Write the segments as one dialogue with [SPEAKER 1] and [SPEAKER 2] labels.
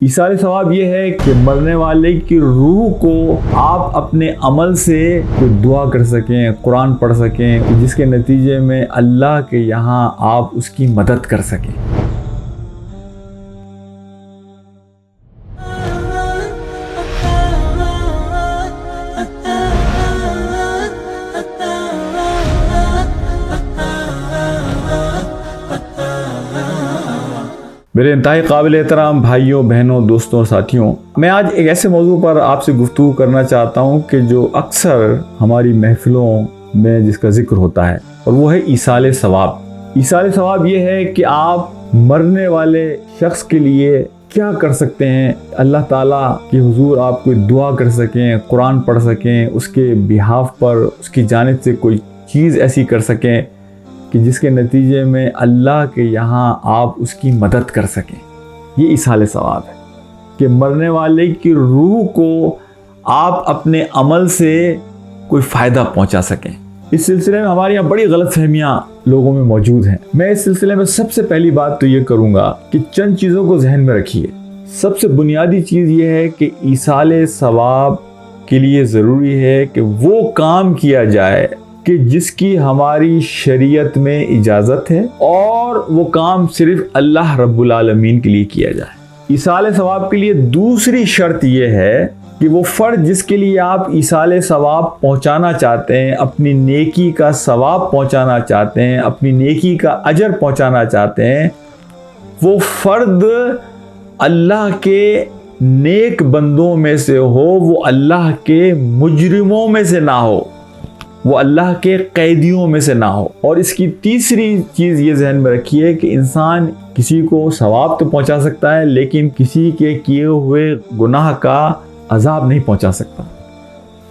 [SPEAKER 1] ایثار ثواب یہ ہے کہ مرنے والے کی روح کو آپ اپنے عمل سے کوئی دعا کر سکیں، قرآن پڑھ سکیں، جس کے نتیجے میں اللہ کے یہاں آپ اس کی مدد کر سکیں۔ میرے انتہائی قابل احترام بھائیوں، بہنوں، دوستوں اور ساتھیوں، میں آج ایک ایسے موضوع پر آپ سے گفتگو کرنا چاہتا ہوں کہ جو اکثر ہماری محفلوں میں جس کا ذکر ہوتا ہے، اور وہ ہے ایصال ثواب۔ ایصال ثواب یہ ہے کہ آپ مرنے والے شخص کے لیے کیا کر سکتے ہیں۔ اللہ تعالیٰ کے حضور آپ کوئی دعا کر سکیں، قرآن پڑھ سکیں، اس کے بہاف پر اس کی جانب سے کوئی چیز ایسی کر سکیں کہ جس کے نتیجے میں اللہ کے یہاں آپ اس کی مدد کر سکیں۔ یہ ایصال ثواب ہے کہ مرنے والے کی روح کو آپ اپنے عمل سے کوئی فائدہ پہنچا سکیں۔ اس سلسلے میں ہمارے یہاں بڑی غلط فہمیاں لوگوں میں موجود ہیں۔ میں اس سلسلے میں سب سے پہلی بات تو یہ کروں گا کہ چند چیزوں کو ذہن میں رکھیے۔ سب سے بنیادی چیز یہ ہے کہ ایصال ثواب کے لیے ضروری ہے کہ وہ کام کیا جائے کہ جس کی ہماری شریعت میں اجازت ہے، اور وہ کام صرف اللہ رب العالمین کے لیے کیا جائے۔ ایصال ثواب کے لیے دوسری شرط یہ ہے کہ وہ فرد جس کے لیے آپ ایصال ثواب پہنچانا چاہتے ہیں، اپنی نیکی کا ثواب پہنچانا چاہتے ہیں، اپنی نیکی کا اجر پہنچانا چاہتے ہیں، وہ فرد اللہ کے نیک بندوں میں سے ہو، وہ اللہ کے مجرموں میں سے نہ ہو، وہ اللہ کے قیدیوں میں سے نہ ہو۔ اور اس کی تیسری چیز یہ ذہن میں رکھیے کہ انسان کسی کو ثواب تو پہنچا سکتا ہے، لیکن کسی کے کیے ہوئے گناہ کا عذاب نہیں پہنچا سکتا۔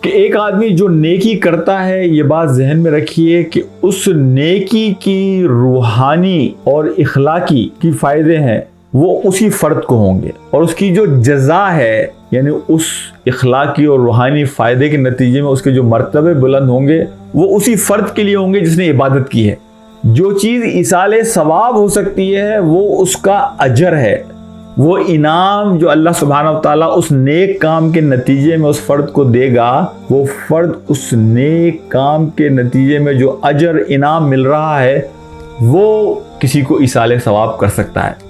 [SPEAKER 1] کہ ایک آدمی جو نیکی کرتا ہے، یہ بات ذہن میں رکھیے کہ اس نیکی کی روحانی اور اخلاقی کی فائدے ہیں وہ اسی فرد کو ہوں گے، اور اس کی جو جزا ہے، یعنی اس اخلاقی اور روحانی فائدے کے نتیجے میں اس کے جو مرتبے بلند ہوں گے، وہ اسی فرد کے لیے ہوں گے جس نے عبادت کی ہے۔ جو چیز ایصال ثواب ہو سکتی ہے وہ اس کا اجر ہے، وہ انعام جو اللہ سبحانہ و تعالیٰ اس نیک کام کے نتیجے میں اس فرد کو دے گا، وہ فرد اس نیک کام کے نتیجے میں جو اجر انعام مل رہا ہے وہ کسی کو ایصال ثواب کر سکتا ہے۔